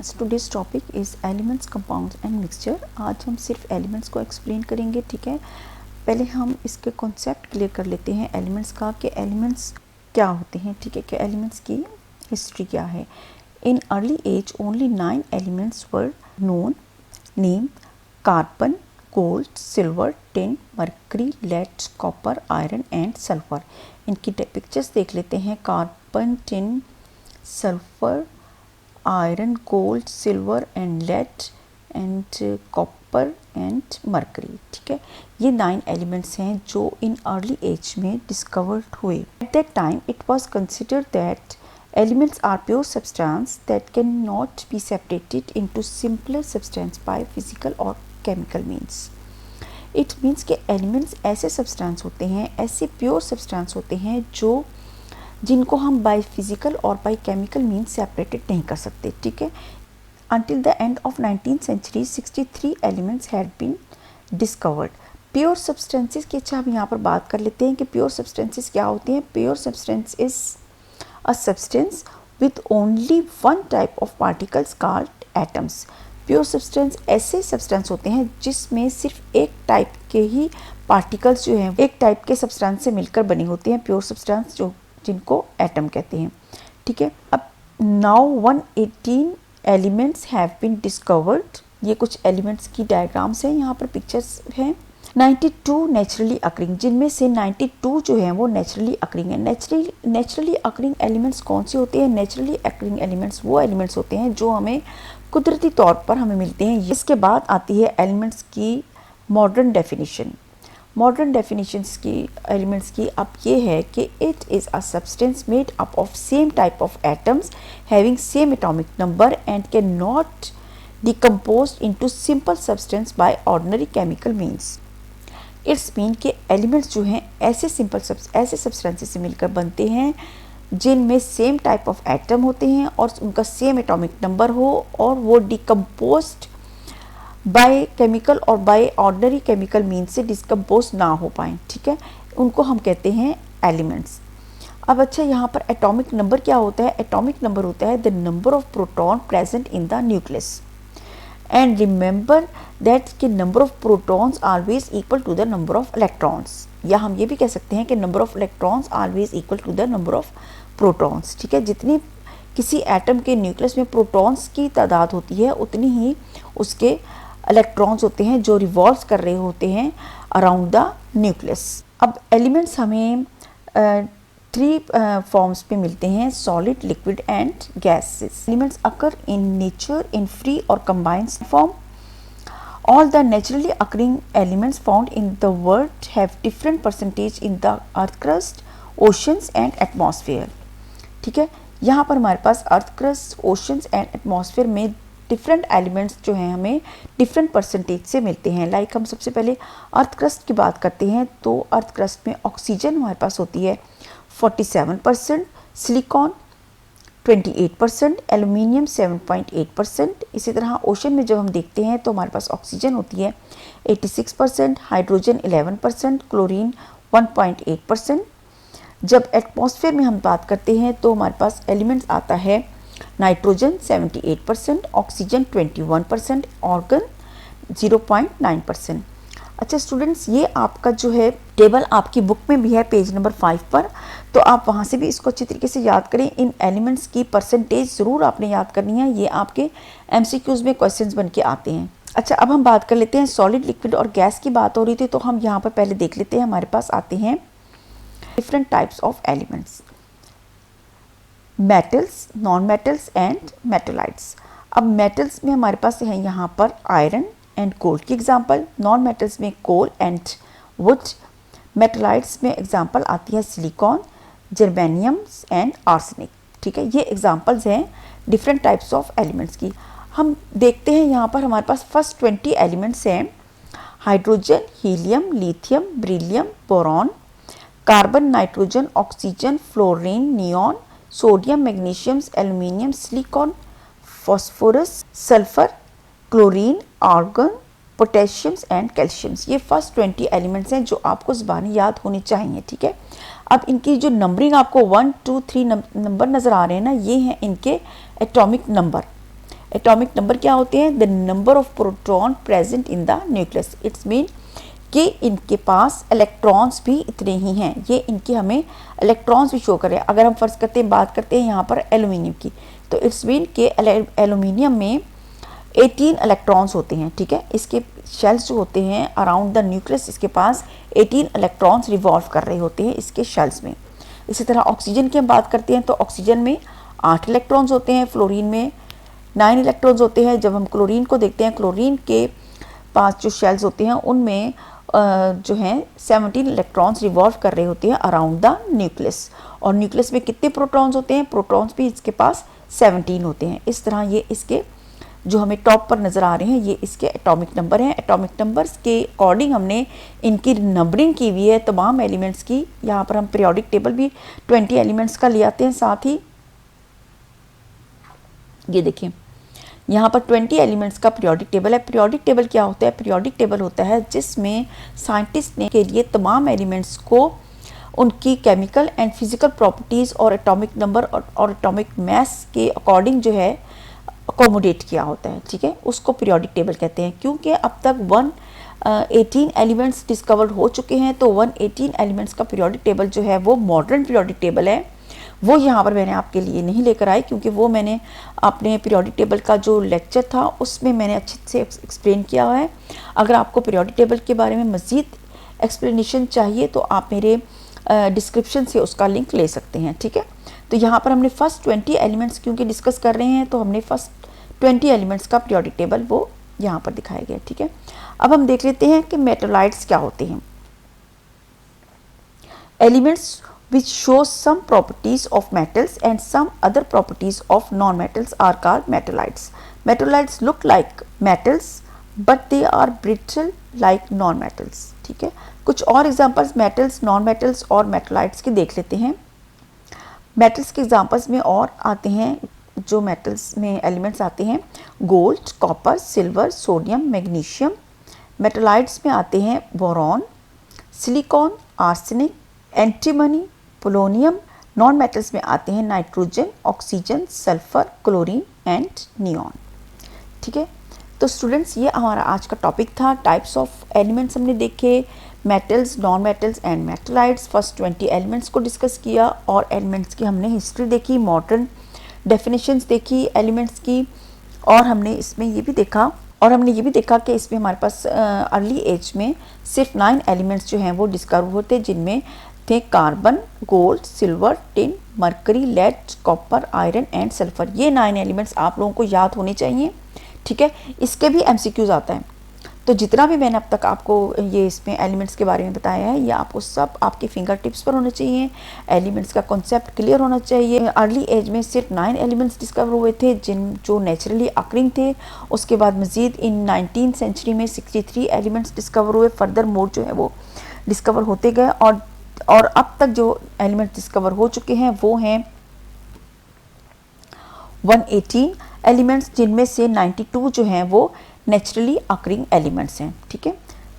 Students, today's topic is elements, compounds and mixture. आज हम सिर्फ एलिमेंट्स को एक्सप्लेन करेंगे, ठीक है। पहले हम इसके कॉन्सेप्ट क्लियर कर लेते हैं एलिमेंट्स का, कि एलिमेंट्स क्या होते हैं, ठीक है, कि एलिमेंट्स की हिस्ट्री क्या है। In early age only 9 elements were known, name carbon, gold, silver, tin, mercury, lead, copper, iron and sulphur. इनकी पिक्चर्स देख लेते हैं। Carbon, tin, sulphur, iron, gold, silver and lead and copper and mercury, ठीक है। ये 9 elements हैं जो in early age में डिस्कवर्ड हुए। At that time it was considered that elements are pure substance that cannot be separated into simpler substance by physical or chemical means. It means कि elements ऐसे substance होते हैं, ऐसे pure substance होते हैं जो जिनको हम by physical और by chemical means separated नहीं कर सकते, ठीक है। Until the end of 19th century 63 elements had been discovered. Pure substances की अच्छा हम यहाँ पर बात कर लेते हैं कि प्योर सब्सटेंसेस क्या होते हैं। Pure substance is a substance with only one type of particles called atoms. Pure substance ऐसे substance होते हैं जिसमें सिर्फ एक टाइप के ही particles जो हैं एक टाइप के substance से मिलकर बनी होती हैं, pure substance जो जिनको atom कहते हैं, ठीक है। अब now 118 elements have been discovered. ये कुछ elements की diagrams हैं, यहाँ पर pictures हैं। 92 नेचुरली अकरिंग, जिनमें से 92 जो है वो नेचुरली अकरिंग है। नेचुरली अकरिंग एलिमेंट्स कौन से होते हैं? नेचुरली अकरिंग एलिमेंट्स वो एलिमेंट्स होते हैं जो हमें कुदरती तौर पर हमें मिलते हैं। इसके बाद आती है एलिमेंट्स की मॉडर्न डेफिनेशन। मॉडर्न डेफिनेशंस की एलिमेंट्स की अब ये है कि it is a substance made up of same type of atoms having same atomic number and can not decomposed into simple substance by ordinary chemical means. It's mean कि elements जो हैं ऐसे सब्सटेंसेस से मिलकर बनते हैं जिनमें सेम टाइप ऑफ एटम होते हैं और उनका सेम एटॉमिक नंबर हो और वो डिकम्पोज्ड बाय केमिकल और बाय ऑर्डिनरी केमिकल मीन्स से डिकम्पोज ना हो पाएँ, ठीक है। उनको हम कहते हैं एलिमेंट्स। अब अच्छा, यहाँ पर एटॉमिक नंबर क्या होता है? एटॉमिक नंबर होता है the number of proton present in the nucleus. And remember that कि number of protons always equal to the number of electrons, या हम ये भी कह सकते हैं कि number of electrons always equal to the number of protons, ठीक है। जितनी किसी एटम के न्यूक्लियस में प्रोटॉन्स की तादाद होती है उतनी ही उसके इलेक्ट्रॉन्स होते हैं जो रिवॉल्व कर रहे होते हैं अराउंड द न्यूक्लियस। अब एलिमेंट्स हमें 3 फॉर्म्स पे मिलते हैं, solid, liquid and gases. Elements occur in nature in free और combined form. All the naturally occurring elements found in the world have different percentage in the earth crust, oceans and atmosphere, ठीक है। यहाँ पर हमारे पास earth crust, oceans and atmosphere में different elements जो हैं हमें डिफरेंट परसेंटेज से मिलते हैं। लाइक हम सबसे पहले अर्थ क्रस्ट की बात करते हैं तो अर्थ क्रस्ट में ऑक्सीजन हमारे पास होती है 47%, सिलिकॉन 28%, एल्यूमिनियम 7.8%। इसी तरह ओशन में जब हम देखते हैं तो हमारे पास ऑक्सीजन होती है 86%, हाइड्रोजन 11%, क्लोरीन 1.8%। जब एटमॉस्फेयर में हम बात करते हैं तो हमारे पास एलिमेंट्स आता है नाइट्रोजन 78%, ऑक्सीजन 21%, ऑर्गन 0.9%। अच्छा स्टूडेंट्स, ये आपका जो है टेबल आपकी बुक में भी है पेज नंबर 5 पर, तो आप वहाँ से भी इसको अच्छी तरीके से याद करें। इन एलिमेंट्स की परसेंटेज ज़रूर आपने याद करनी है, ये आपके MCQs में क्वेश्चंस बन के आते हैं। अच्छा, अब हम बात कर लेते हैं सॉलिड, लिक्विड और गैस की बात हो रही थी तो हम यहाँ पर पहले देख लेते हैं। हमारे पास आते हैं different types of elements, metals, non metals and मेटलाइट्स। अब मेटल्स में हमारे पास है यहाँ पर आयरन एंड गोल्ड की एग्जाम्पल, नॉन मेटल्स में कोल एंड वुड, मेटलाइट्स में एग्जाम्पल आती है सिलिकॉन, जर्मेनियम एंड आर्सेनिक, ठीक है। ये एग्जाम्पल्स हैं डिफरेंट टाइप्स ऑफ एलिमेंट्स की। हम देखते हैं यहाँ पर हमारे पास फर्स्ट 20 एलिमेंट्स हैं, hydrogen, helium, lithium, beryllium, boron, carbon, nitrogen, oxygen, fluorine, neon, sodium, magnesium, aluminium, silicon, phosphorus, sulphur, chlorine, argon, potassiums and calciums. ये फर्स्ट 20 एलिमेंट्स हैं जो आपको ज़बानी याद होनी चाहिए, ठीक है। अब इनकी जो नंबरिंग आपको 1 2 3 नंबर नज़र आ रहे हैं ना, ये हैं इनके एटॉमिक नंबर। एटॉमिक नंबर क्या होते हैं? The number of proton present in the nucleus. It's mean कि इनके पास इलेक्ट्रॉन्स भी इतने ही हैं, ये इनके हमें इलेक्ट्रॉन्स भी शो कर रहे हैं। अगर हम फर्ज करते हैं, बात करते हैं यहाँ पर एल्यूमिनियम की, तो इट्स मीन कि एल्यूमिनियम में 18 इलेक्ट्रॉन्स होते हैं, ठीक है। इसके शेल्स जो होते हैं अराउंड द न्यूक्लियस, इसके पास 18 इलेक्ट्रॉन्स रिवॉल्व कर रहे होते हैं इसके शेल्स में। इसी तरह ऑक्सीजन की हम बात करते हैं तो ऑक्सीजन में 8 इलेक्ट्रॉन्स होते हैं, फ्लोरीन में 9 इलेक्ट्रॉन्स होते हैं। जब हम क्लोरीन को देखते हैं, क्लोरीन के पास जो शेल्स होते हैं उनमें जो हैं 17 इलेक्ट्रॉन्स रिवॉल्व कर रहे होते हैं अराउंड द न्यूक्लियस। और न्यूक्लियस में कितने प्रोटॉन्स होते हैं? प्रोटॉन्स भी इसके पास 17 होते हैं। इस तरह ये इसके जो हमें टॉप पर नज़र आ रहे हैं ये इसके एटॉमिक नंबर हैं। एटॉमिक नंबर्स के अकॉर्डिंग हमने इनकी नंबरिंग की हुई है तमाम एलिमेंट्स की। यहाँ पर हम पीरियोडिक टेबल भी 20 एलिमेंट्स का ले आते हैं। साथ ही ये देखिए यहाँ पर 20 एलिमेंट्स का पीरियोडिक टेबल है। पीरियोडिक टेबल क्या होता है? पीरियोडिक टेबल होता है जिसमें साइंटिस्ट ने के लिए तमाम एलिमेंट्स को उनकी केमिकल एंड फिजिकल प्रॉपर्टीज़ और एटॉमिक नंबर और एटॉमिक मास के अकॉर्डिंग जो है अकोमोडेट किया होता है, ठीक है। उसको पीरियोडिक टेबल कहते हैं। क्योंकि अब तक 118 एलिमेंट्स डिस्कवर्ड हो चुके हैं, तो 118 एलिमेंट्स का पीरियोडिक टेबल जो है वो मॉडर्न पीरियोडिक टेबल है। वो यहाँ पर मैंने आपके लिए नहीं लेकर आई, क्योंकि वो मैंने अपने पीरियोडिक टेबल का जो लेक्चर था उसमें मैंने अच्छे से एक्सप्लेन किया हुआ है। अगर आपको पीरियोडिक टेबल के बारे में मज़ीद एक्सप्लेनेशन चाहिए तो आप मेरे डिस्क्रिप्शन से उसका लिंक ले सकते हैं, ठीक है। तो यहाँ पर हमने फर्स्ट 20 एलिमेंट्स क्योंकि डिस्कस कर रहे हैं, तो हमने फर्स्ट 20 एलिमेंट्स का पीरियोडिक टेबल वो यहाँ पर दिखाया गया, ठीक है। अब हम देख लेते हैं कि मेटालाइट्स क्या होते हैं। Elements which shows some properties of metals and some other properties of non-metals are called metallites. Metallites look like metals but they are brittle like non-metals, ठीक है। कुछ और एग्जांपल्स मेटल्स, नॉन मेटल्स और मेटलाइट्स के देख लेते हैं। मेटल्स के एग्जांपल्स में और आते हैं, जो मेटल्स में एलिमेंट्स आते हैं gold, copper, silver, sodium, magnesium. मेटलाइट्स में आते हैं boron, silicon, arsenic, antimony, polonium. Non metals में आते हैं nitrogen, oxygen, sulphur, chlorine and neon, ठीक है। तो स्टूडेंट्स ये हमारा आज का टॉपिक था। टाइप्स ऑफ एलिमेंट्स हमने देखे, metals, non metals and मेटलाइट्स। First 20 elements को डिस्कस किया और एलिमेंट्स की हमने हिस्ट्री देखी, मॉडर्न डेफिनेशंस देखी एलिमेंट्स की। और हमने इसमें ये भी देखा कि इसमें हमारे पास अर्ली एज में सिर्फ 9 एलिमेंट्स जो हैं वो डिस्कवर होते, जिनमें थे carbon, gold, silver, tin, mercury, lead, copper, iron and sulphur. ये 9 एलिमेंट्स आप लोगों को याद होने चाहिए, ठीक है। इसके भी MCQs आता है। तो जितना भी मैंने अब तक आपको ये इसमें एलिमेंट्स के बारे में बताया है, ये आपको सब आपके फिंगर टिप्स पर होना चाहिए। एलिमेंट्स का कॉन्सेप्ट क्लियर होना चाहिए। अर्ली एज में सिर्फ 9 एलिमेंट्स डिस्कवर हुए थे जो नेचुरली अकरिंग थे। उसके बाद मज़ीद इन 19th सेंचुरी में 63 एलिमेंट्स डिस्कवर हुए। फर्दर मोर जो है वो डिस्कवर होते गए और अब तक जो एलिमेंट्स डिस्कवर हो चुके हैं वो हैं 118 एलिमेंट्स, जिनमें से 92 जो हैं वो नेचुरली अकरिंग एलिमेंट्स हैं, ठीक है।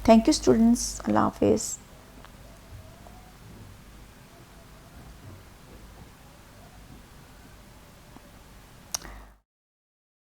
थैंक यू स्टूडेंट्स, अल्लाह हाफिज़।